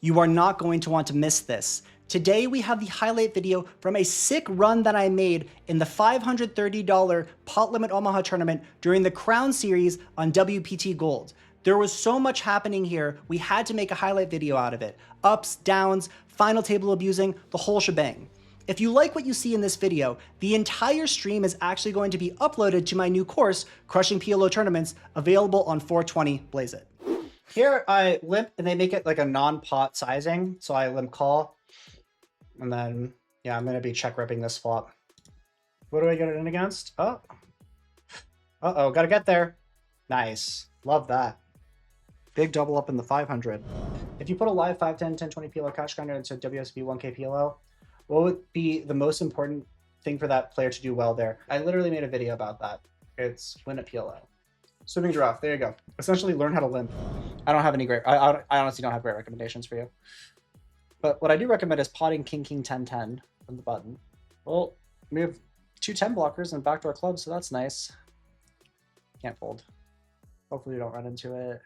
You are not going to want to miss this. Today we have the highlight video from a sick run that I made in the $530 pot limit Omaha tournament during the Crown Series on WPT Gold. There was so much happening here, we had to make a highlight video out of it. Ups, downs, final table abusing, the whole shebang. If you like what you see in this video, the entire stream is actually going to be uploaded to my new course, Crushing PLO Tournaments, available on 420 Blaze It. Here I limp and they make it like a non-pot sizing. So I limp call. And then, yeah, I'm going to be check ripping this flop. What do I get it in against? Oh. Uh-oh, got to get there. Nice. Love that. Big double up in the 500. If you put a live 5, 10, 10, 20 PLO cash grinder into WSB 1K PLO, what would be the most important thing for that player to do well there? I literally made a video about that. It's win at PLO. Swimming giraffe, there you go. Essentially learn how to limp. I don't have any great, I honestly don't have great recommendations for you. But what I do recommend is potting king, king, 10, 10 from the button. Well, we have 2 10 blockers and backdoor clubs, so that's nice. Can't fold. Hopefully you don't run into it.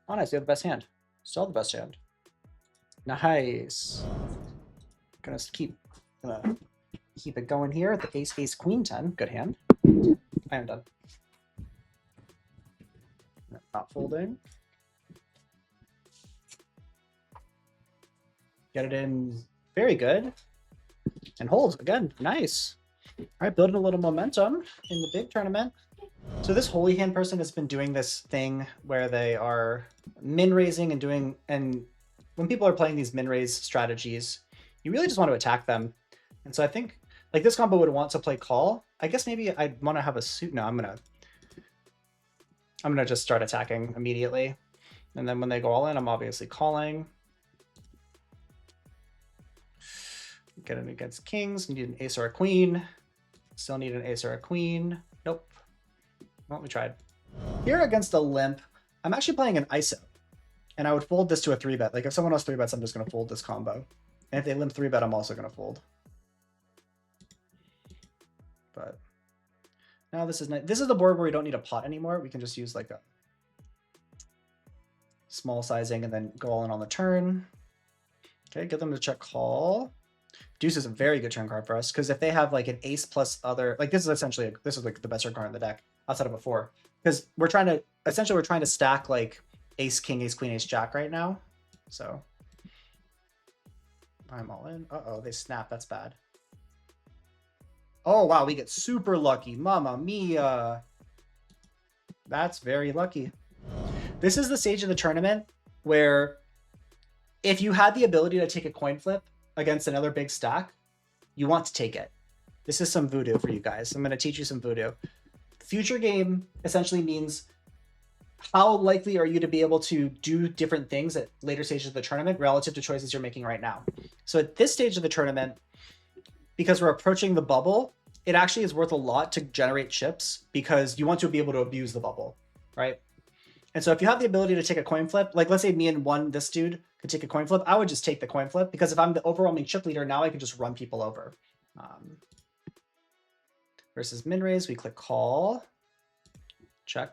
Oh, nice, you have the best hand. Still the best hand. Nice. Gonna keep it going here. The ace, ace, queen, 10. Good hand. I am done. Not folding. Get it in. Very good. And hold again. Nice. All right, building a little momentum in the big tournament. So this holy hand person has been doing this thing where they are min raising and doing, and when people are playing these min raise strategies, you really just want to attack them. And so I think like this combo would want to play call. I guess maybe I'd want to have a suit. No, I'm gonna just start attacking immediately. And then when they go all in, I'm obviously calling. Get it against kings. Need an ace or a queen. Still need an ace or a queen. Nope. Well, we tried. Here against a limp, I'm actually playing an ISO. And I would fold this to a 3-bet. Like if someone else 3-bets, I'm just going to fold this combo. And if they limp 3-bet, I'm also going to fold. But now this is nice. This is the board where we don't need a pot anymore. We can just use like a small sizing and then go all in on the turn. Okay, get them to check call. Deuce is a very good turn card for us because if they have like an ace plus other, like this is essentially, this is like the best turn card in the deck outside of a 4. Because we're trying to stack like ace, king, ace, queen, ace, jack right now. So I'm all in. Uh-oh, they snap. That's bad. Oh, wow, we get super lucky. Mamma mia. That's very lucky. This is the stage of the tournament where if you had the ability to take a coin flip against another big stack, you want to take it. This is some voodoo for you guys. I'm going to teach you some voodoo. Future game essentially means how likely are you to be able to do different things at later stages of the tournament relative to choices you're making right now. So at this stage of the tournament, because we're approaching the bubble, it actually is worth a lot to generate chips because you want to be able to abuse the bubble, right? And so if you have the ability to take a coin flip, like let's say me and this dude could take a coin flip, I would just take the coin flip because if I'm the overwhelming chip leader, now I can just run people over. Versus min raise, we click call, check,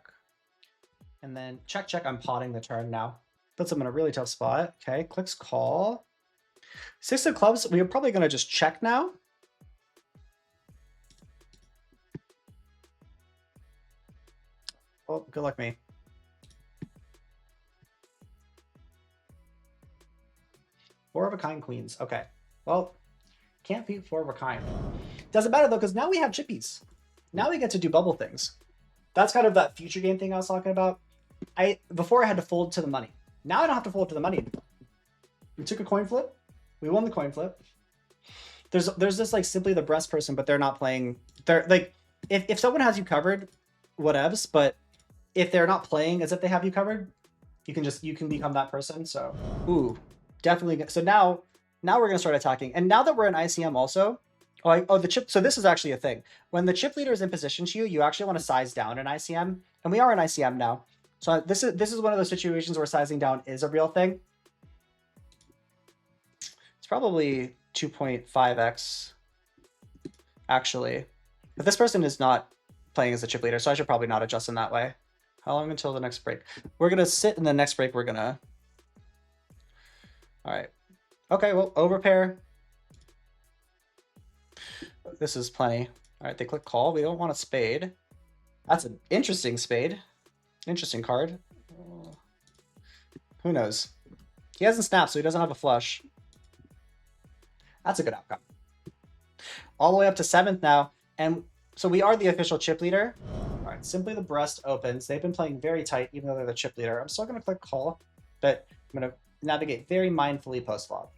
and then check, check. I'm potting the turn now. Puts him in a really tough spot. Okay, clicks call. 6 of clubs, we are probably going to just check now. Oh, good luck me. Four of a kind queens. Okay. Well, can't beat 4 of a kind. Doesn't matter though, because now we have chippies. Now we get to do bubble things. That's kind of that future game thing I was talking about. Before I had to fold to the money. Now I don't have to fold to the money anymore. We took a coin flip. We won the coin flip. There's this like simply the breast person, but they're not playing. They're like, if someone has you covered, whatevs, but if they're not playing as if they have you covered, you can become that person. So, ooh, definitely. So now we're gonna start attacking. And now that we're in ICM also, the chip. So this is actually a thing. When the chip leader is in position to you, you actually want to size down in ICM, and we are in ICM now. So this is one of those situations where sizing down is a real thing. It's probably 2.5x actually, but this person is not playing as a chip leader, so I should probably not adjust in that way. How long until the next break? We're gonna sit in the next break. We're gonna All right. Okay, well, overpair. This is plenty. All right, they click call. We don't want a spade. That's an interesting spade. Interesting card. Who knows? He hasn't snapped, so he doesn't have a flush. That's a good outcome. All the way up to 7th now. And so we are the official chip leader. All right, Simply the Breast opens. They've been playing very tight, even though they're the chip leader. I'm still going to click call, but I'm going to navigate very mindfully post-flop.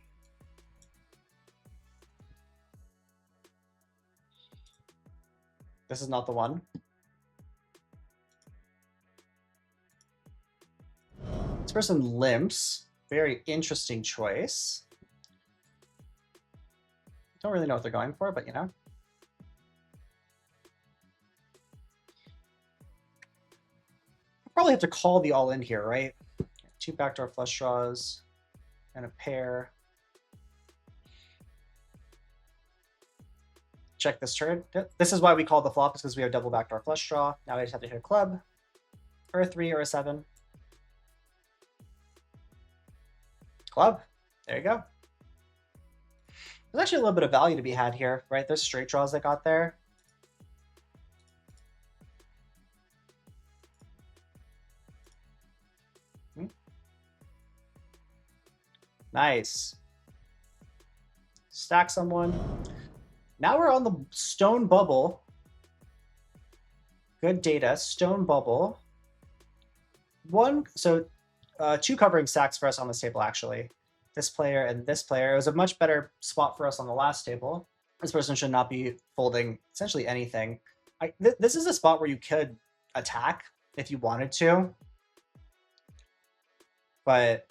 This is not the one. This person limps. Very interesting choice. Don't really know what they're going for, but you know. I'll probably have to call the all-in here, right? 2 backdoor flush draws and a pair. Check this turn. This is why we call the flop, is because we have double backdoor flush draw. Now I just have to hit a club, or a 3 or a 7. Club. There you go. There's actually a little bit of value to be had here, right? There's straight draws that got there. Nice. Stack someone. Now we're on the stone bubble. Good data. Stone bubble. Two covering stacks for us on this table, actually. This player and this player. It was a much better spot for us on the last table. This person should not be folding essentially anything. This is a spot where you could attack if you wanted to, but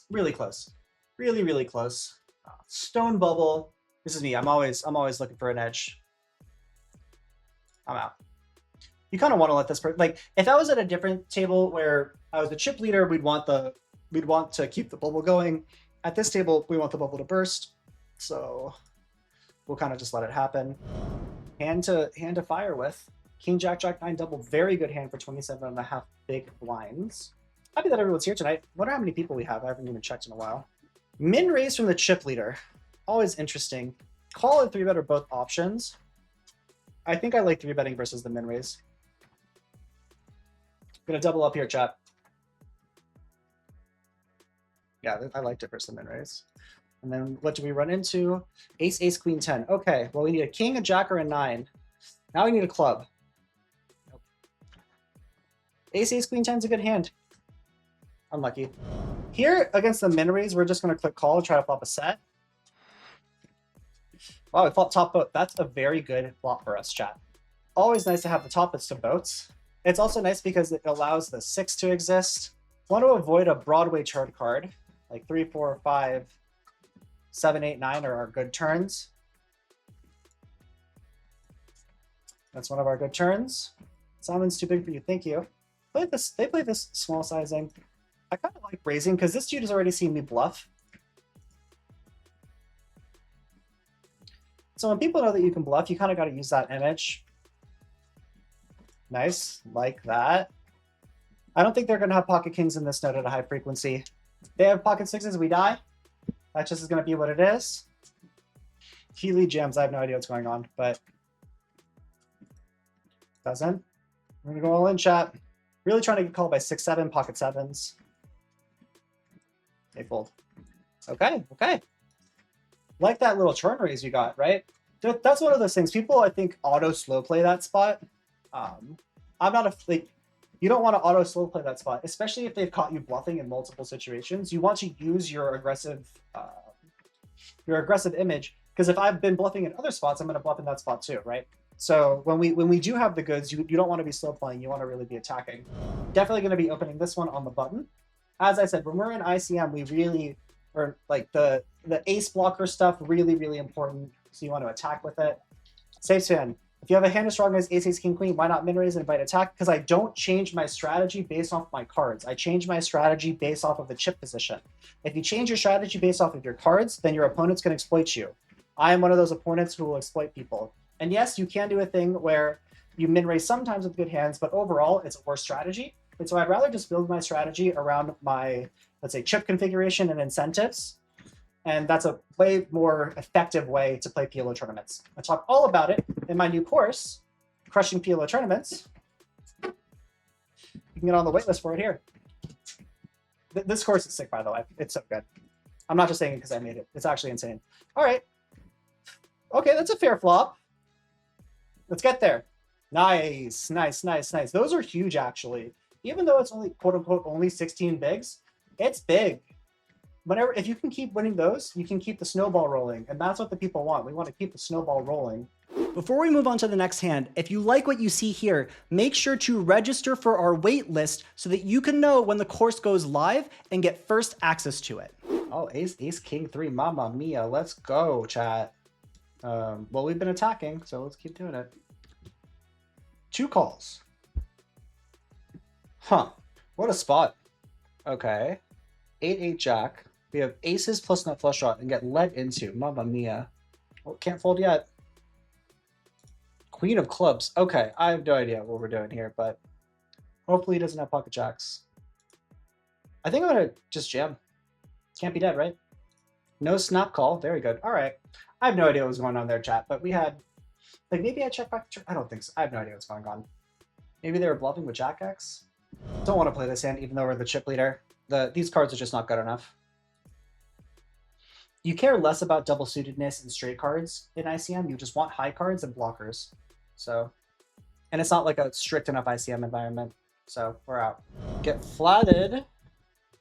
really close. Really, really close. Stone bubble. This is me. I'm always looking for an edge. I'm out. You kind of want to let this person, like, if I was at a different table where I was the chip leader, we'd want to keep the bubble going. At this table, we want the bubble to burst. So we'll kind of just let it happen. Hand to fire with. King, Jack, Jack, 9 double. Very good hand for 27.5 big blinds. Happy that everyone's here tonight. Wonder how many people we have. I haven't even checked in a while. Min raise from the chip leader. Always interesting. Call and 3-bet are both options. I think I like 3-betting versus the min raise. Gonna double up here, chat. Yeah, I liked it versus the min raise. And then what do we run into? Ace, ace, queen, 10. Okay, well, we need a king, a jack, or a 9. Now we need a club. Nope. Ace, ace, queen, 10 is a good hand. Unlucky. Here, against the min raise, we're just going to click call and try to flop a set. Wow, we flopped top boat. That's a very good flop for us, chat. Always nice to have the top of some boats. It's also nice because it allows the 6 to exist. Want to avoid a Broadway chart card, like 3, 4, 5, 7, 8, 9 are our good turns. That's one of our good turns. Simon's too big for you. Thank you. They play this small sizing. I kind of like raising because this dude has already seen me bluff. So when people know that you can bluff, you kind of got to use that image. Nice, like that. I don't think they're going to have pocket kings in this node at a high frequency. They have pocket 6s, we die. That just is going to be what it is. Healy jams, I have no idea what's going on, but doesn't. We're going to go all in, chat. Really trying to get called by 6, 7, pocket 7s. They fold. Okay, okay. Like that little turn raise you got, right? That's one of those things. People, I think, auto slow play that spot. I'm not you don't want to auto slow play that spot, especially if they've caught you bluffing in multiple situations. You want to use your aggressive image, because if I've been bluffing in other spots, I'm going to bluff in that spot too, right? So when we do have the goods, you don't want to be slow playing. You want to really be attacking. Definitely going to be opening this one on the button. As I said, when we're in ICM, we really, or like the ace blocker stuff, really, really important. So you want to attack with it. Safe spin. If you have a hand as strong as ace, ace, king, queen, why not min raise and invite attack? Because I don't change my strategy based off my cards. I change my strategy based off of the chip position. If you change your strategy based off of your cards, then your opponents can exploit you. I am one of those opponents who will exploit people. And yes, you can do a thing where you min raise sometimes with good hands, but overall it's a worse strategy. And so I'd rather just build my strategy around my, let's say, chip configuration and incentives. And that's a way more effective way to play PLO tournaments. I talk all about it in my new course, Crushing PLO Tournaments. You can get on the waitlist for it here. This course is sick, by the way. It's so good. I'm not just saying it because I made it. It's actually insane. All right. Okay, that's a fair flop. Let's get there. Nice, nice, nice, nice. Those are huge, actually. Even though it's only, quote unquote, only 16 bigs, it's big. Whenever, if you can keep winning those, you can keep the snowball rolling. And that's what the people want. We want to keep the snowball rolling. Before we move on to the next hand, if you like what you see here, make sure to register for our wait list so that you can know when the course goes live and get first access to it. Oh, ace, king 3, mamma mia. Let's go, chat. Well, we've been attacking, so let's keep doing it. 2 calls. Huh. What a spot. Okay. 8-8 jack. We have aces plus nut flush draw and get led into. Mamma mia. Oh, can't fold yet. Queen of clubs. Okay, I have no idea what we're doing here, but hopefully he doesn't have pocket jacks. I think I'm going to just jam. Can't be dead, right? No snap call. Very good. All right. I have no idea what was going on there, chat, but we had, like, maybe I checked back. I don't think so. I have no idea what's going on. Maybe they were bluffing with Jack X. Don't want to play this hand, even though we're the chip leader. These cards are just not good enough. You care less about double suitedness and straight cards in ICM. You just want high cards and blockers. So, and it's not like a strict enough ICM environment. So we're out. Get flatted.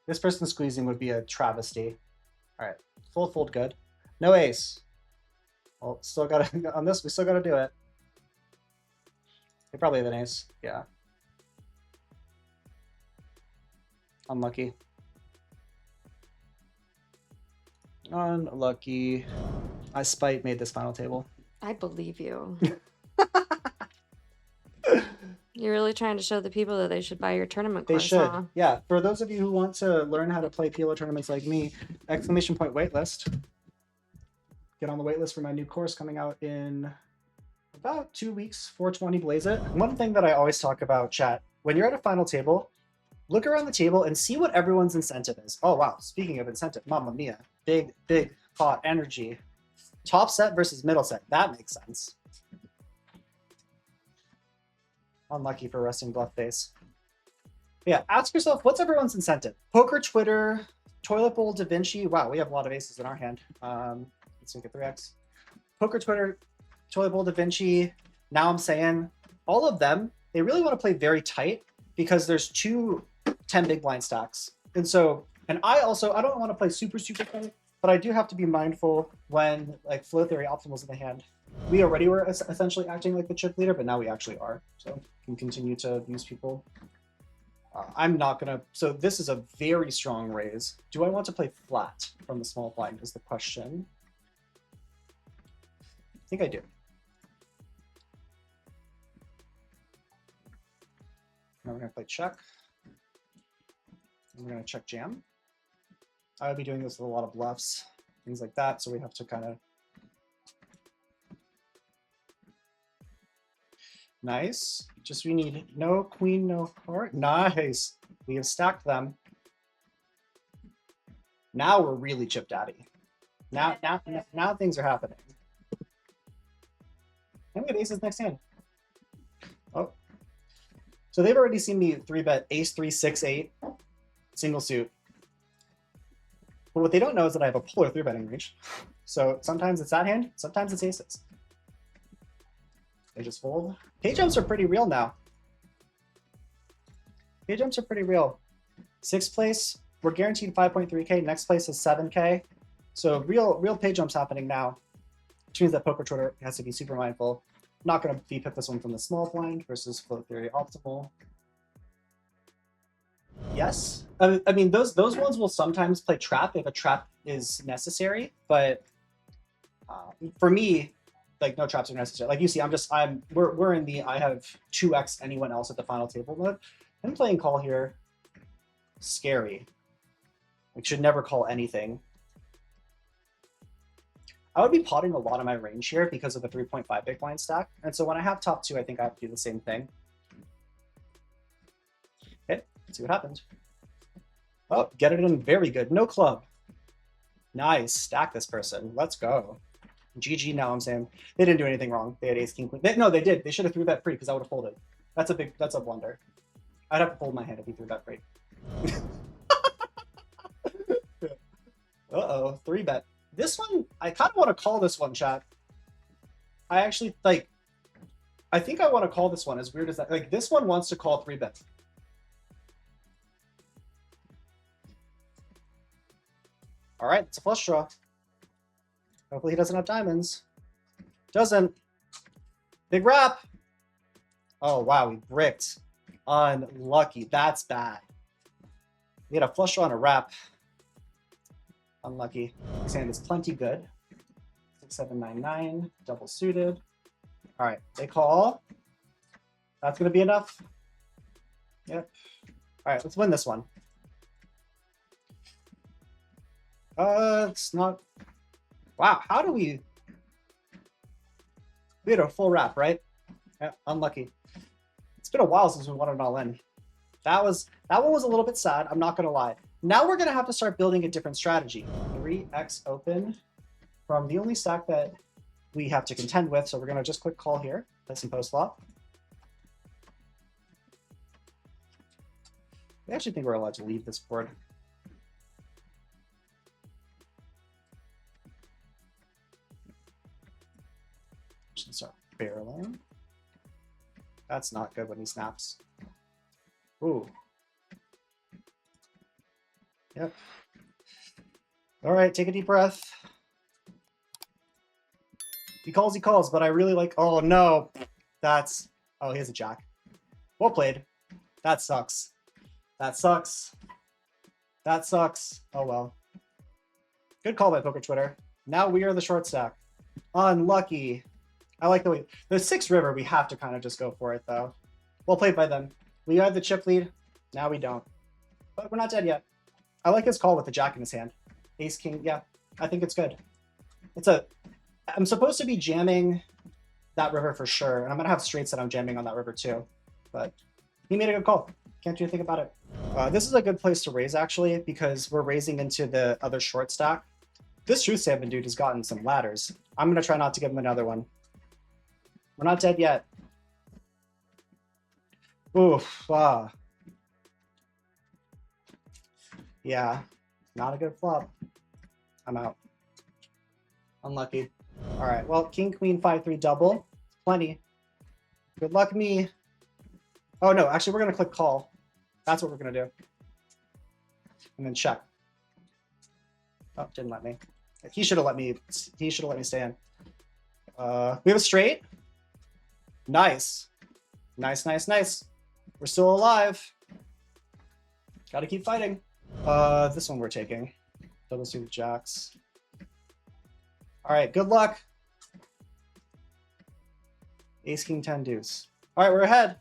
This person squeezing would be a travesty. All right, full fold good. No ace. Well, still gotta, on this, we still gotta do it. They probably have an ace, yeah. Unlucky. Unlucky. I spite made this final table. I believe you. You're really trying to show the people that they should buy your tournament course, They should, huh? yeah. For those of you who want to learn how to play PLO tournaments like me, ! Waitlist. Get on the waitlist for my new course coming out in about 2 weeks, 420 Blaze It. One thing that I always talk about, chat, when you're at a final table, look around the table and see what everyone's incentive is. Oh, wow. Speaking of incentive, mamma mia. Big, big, hot energy. Top set versus middle set. That makes sense. Unlucky for resting bluff face. Yeah, ask yourself, what's everyone's incentive? Poker, Twitter, Toilet Bowl, Da Vinci. Wow, we have a lot of aces in our hand. Let's look at 3x. Poker, Twitter, Toilet Bowl, Da Vinci. Now I'm saying all of them, they really want to play very tight because there's 2 10 big blind stacks. And so, and I don't want to play super, super tight, but I do have to be mindful when like flow theory optimals in the hand. We already were essentially acting like the chip leader, but now we actually are. So can continue to abuse people. I'm not gonna, so this is a very strong raise. Do I want to play flat from the small blind is the question. I think I do. Now we're gonna play check. And we're gonna check jam. I would be doing this with a lot of bluffs, things like that. So we have to kind of, nice. Just we need no queen, no heart. Nice. We have stacked them. Now we're really chip daddy. Now things are happening. And we have aces next hand. Oh. So they've already seen me 3-bet ace 3, 6, 8, single suit. But what they don't know is that I have a polar 3-betting range. So sometimes it's that hand, sometimes it's aces. They just fold. Pay jumps are pretty real now. Pay jumps are pretty real. 6th place, we're guaranteed 5.3K. Next place is 7K. So real pay jumps happening now. Which means that poker Twitter has to be super mindful. I'm not going to pick this one from the small blind versus flow theory optimal. Yes, I mean those ones will sometimes play trap if a trap is necessary, but for me, like no traps are necessary. Like you see, we're in the I have 2x anyone else at the final table mode. I'm playing call here. Scary. Like should never call anything. I would be potting a lot of my range here because of the 3.5 big blind stack, and so when I have top 2, I think I have to do the same thing. Okay, let's see what happens. Oh, get it in very good. No club. Nice. Stack this person. Let's go. GG now, I'm saying. They didn't do anything wrong. They had ace, king, queen. No, they did. They should have threw that free because I would have folded. That's a blunder. I'd have to fold my hand if he threw that free. Uh-oh, 3-bet. This one, I kind of want to call this one, chat. I actually, like, I think I want to call this one, as weird as that. Like, this one wants to call 3-bet. All right, it's a flush draw. Hopefully he doesn't have diamonds. Doesn't. Big wrap. Oh, wow, we bricked. Unlucky. That's bad. We had a flush draw and a wrap. Unlucky. His hand is plenty good. 6, 7, 9, 9. Double suited. All right, they call. That's going to be enough. Yep. All right, let's win this one. It's not. Wow, how do we? We had a full wrap, right? Yeah, unlucky. It's been a while since we won it all in. That one was a little bit sad. I'm not gonna lie. Now we're gonna have to start building a different strategy. 3x open from the only stack that we have to contend with. So we're gonna just click call here. Play some post flop. I actually think we're allowed to leave this board. Start barreling. That's not good when he snaps. Ooh. Yep. All right, take a deep breath. He calls, but I really like, oh no. That's, oh, he has a jack. Well played. That sucks. That sucks. That sucks. Oh well. Good call by Poker Twitter. Now we are the short stack. Unlucky. I like the way the 6 river. We have to kind of just go for it though. Well played by them. We had the chip lead. Now we don't. But we're not dead yet. I like his call with the jack in his hand. Ace king. Yeah, I think it's good. It's a. I'm supposed to be jamming that river for sure, and I'm gonna have straights that I'm jamming on that river too. But he made a good call. Can't do anything about it. This is a good place to raise actually because we're raising into the other short stack. This truth salmon dude has gotten some ladders. I'm gonna try not to give him another one. We're not dead yet. Oof. Yeah, not a good flop. I'm out. Unlucky. All right, well, king, queen, 5-3 double. Plenty. Good luck me. Oh no, actually we're gonna click call. That's what we're gonna do. And then check. Oh, didn't let me. He should have let me stay in. We have a straight. Nice. Nice, nice, nice. We're still alive. Gotta keep fighting. This one we're taking. Double suited jacks. All right, good luck. Ace, king, 10 deuce. All right, we're ahead.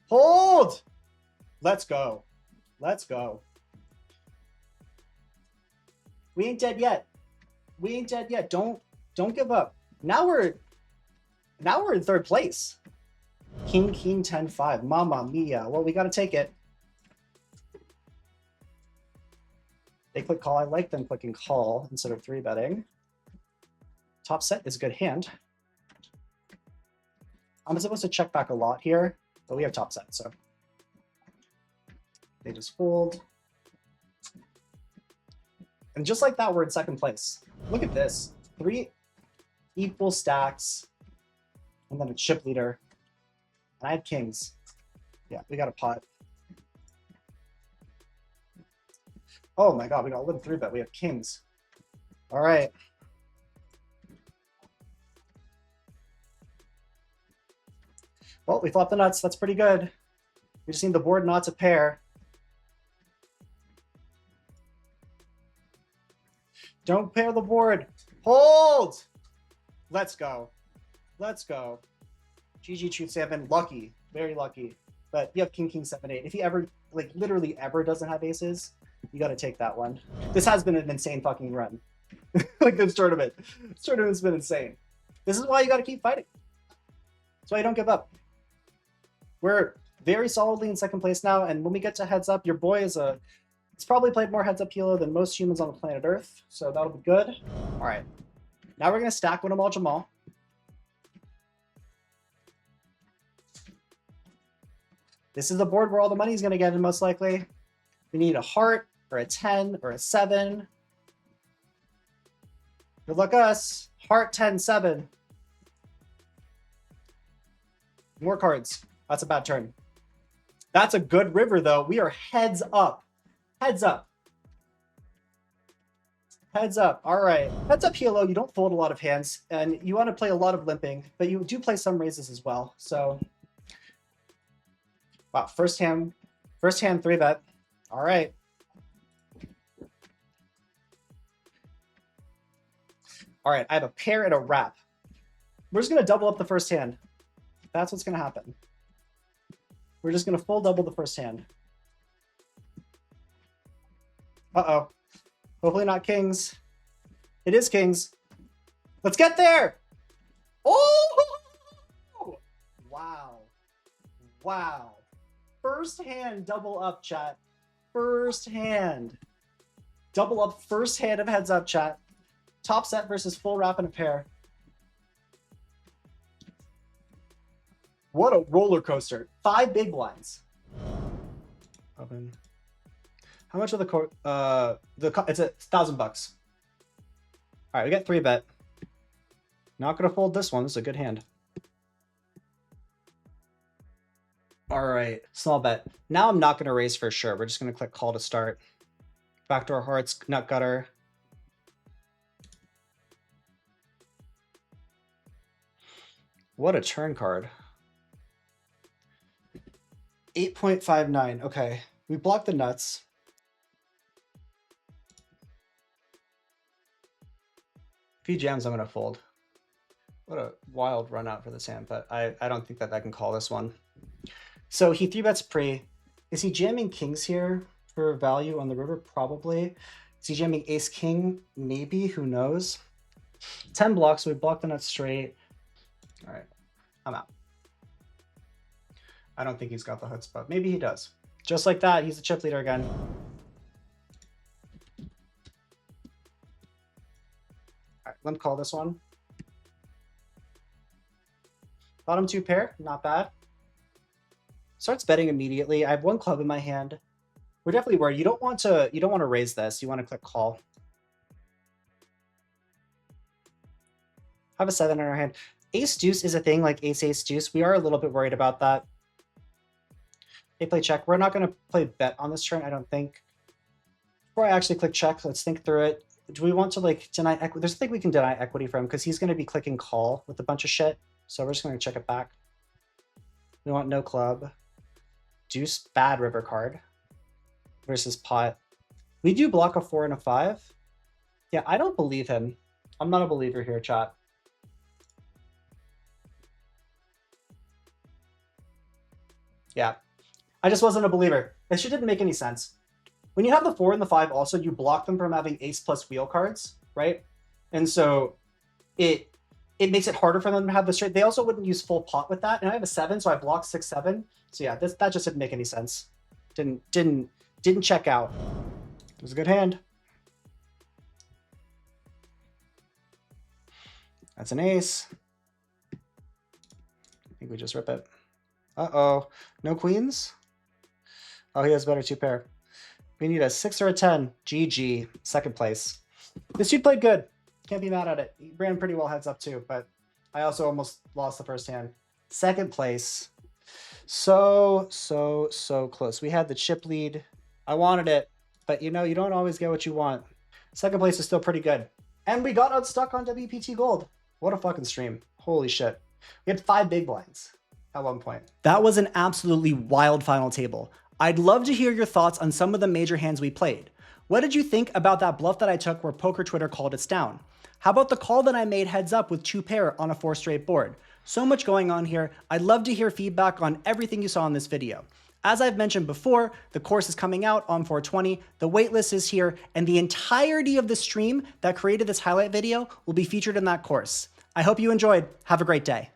Hold. Let's go. Let's go. We ain't dead yet. We ain't dead yet. Don't give up. Now we're in third place. King, 10-5. Mamma mia. Well, we got to take it. They click call. I like them clicking call instead of 3-betting. Top set is a good hand. I'm supposed to check back a lot here, but we have top set, so they just fold. And just like that, we're in second place. Look at this. 3 equal stacks, and then a chip leader. And I had kings. Yeah, we got a pot. Oh my god, we got a little 3-bet. We have kings. All right. Well, we flopped the nuts. That's pretty good. We just need the board not to pair. Don't pair the board. Hold! Let's go. Let's go. GG Truth 7. Lucky. Very lucky. But you have king, 7-8. If he ever, like, literally ever doesn't have aces, you got to take that one. This has been an insane fucking run. Like, this tournament. This tournament's been insane. This is why you got to keep fighting. That's why you don't give up. We're very solidly in second place now, and when we get to heads up, your boy is a It's probably played more heads up PLO than most humans on the planet Earth, so that'll be good. All right. Now we're going to stack Winamal Jamal. This is the board where all the money's going to get in, most likely. We need a heart, or a 10, or a 7. Good luck us. Heart, 10, 7. More cards. That's a bad turn. That's a good river, though. We are heads up. Heads up. Heads up. All right. Heads up PLO, you don't fold a lot of hands, and you want to play a lot of limping, but you do play some raises as well. So, wow, first hand 3-bet. All right. All right, I have a pair and a wrap. We're just going to double up the first hand. That's what's going to happen. We're just going to full double the first hand. Uh-oh. Hopefully not kings. It is kings. Let's get there! Oh! Wow. Wow. First hand double up, chat. First hand. Double up first hand of heads up, chat. Top set versus full wrap in a pair. What a roller coaster. 5 big blinds. Open. How much of the it's $1,000 bucks. All right, we got 3-bet. Not gonna fold this one. This is a good hand. All right, small bet. Now I'm not gonna raise for sure. We're just gonna click call to start. Backdoor hearts, nut gutter. What a turn card. 8.59. Okay, we blocked the nuts. If he jams, I'm going to fold. What a wild run out for this hand, but I don't think that I can call this one. So he 3-bets pre. Is he jamming kings here for value on the river? Probably. Is he jamming ace king? Maybe. Who knows? 10 blocks, so we block the nuts straight. All right, I'm out. I don't think he's got the chutzpah. Maybe he does. Just like that, he's the chip leader again. All right, let me call this one. Bottom 2 pair, not bad. Starts betting immediately. I have 1 club in my hand. We're definitely worried. You don't want to raise this. You want to click call. Have a 7 in our hand. Ace deuce is a thing like ace deuce. We are a little bit worried about that. They play check. We're not going to play bet on this turn, I don't think. Before I actually click check, let's think through it. Do we want to like deny equity? There's a thing we can deny equity from because he's going to be clicking call with a bunch of shit. So we're just going to check it back. We want no club. Deuce, bad river card. Versus pot. We do block a 4 and a 5. Yeah, I don't believe him. I'm not a believer here, chat. Yeah. I just wasn't a believer. It shit didn't make any sense. When you have the 4 and the 5 also, you block them from having ace plus wheel cards, right? And so it makes it harder for them to have the straight. They also wouldn't use full pot with that. And I have a 7, so I block 6, 7. So yeah, that just didn't make any sense. Didn't check out. It was a good hand. That's an ace. I think we just rip it. Uh-oh. No queens? Oh, he has better 2 pair. We need a 6 or a 10. GG. Second place. This dude played good. Can't be mad at it. He ran pretty well heads up too, but I also almost lost the first hand. Second place. So close. We had the chip lead. I wanted it, but you know, you don't always get what you want. Second place is still pretty good. And we got unstuck on WPT Gold. What a fucking stream. Holy shit. We had 5 big blinds at one point. That was an absolutely wild final table. I'd love to hear your thoughts on some of the major hands we played. What did you think about that bluff that I took where Poker Twitter called us down? How about the call that I made heads up with 2 pair on a 4 straight board? So much going on here. I'd love to hear feedback on everything you saw in this video. As I've mentioned before, the course is coming out on 420, the waitlist is here, and the entirety of the stream that created this highlight video will be featured in that course. I hope you enjoyed. Have a great day.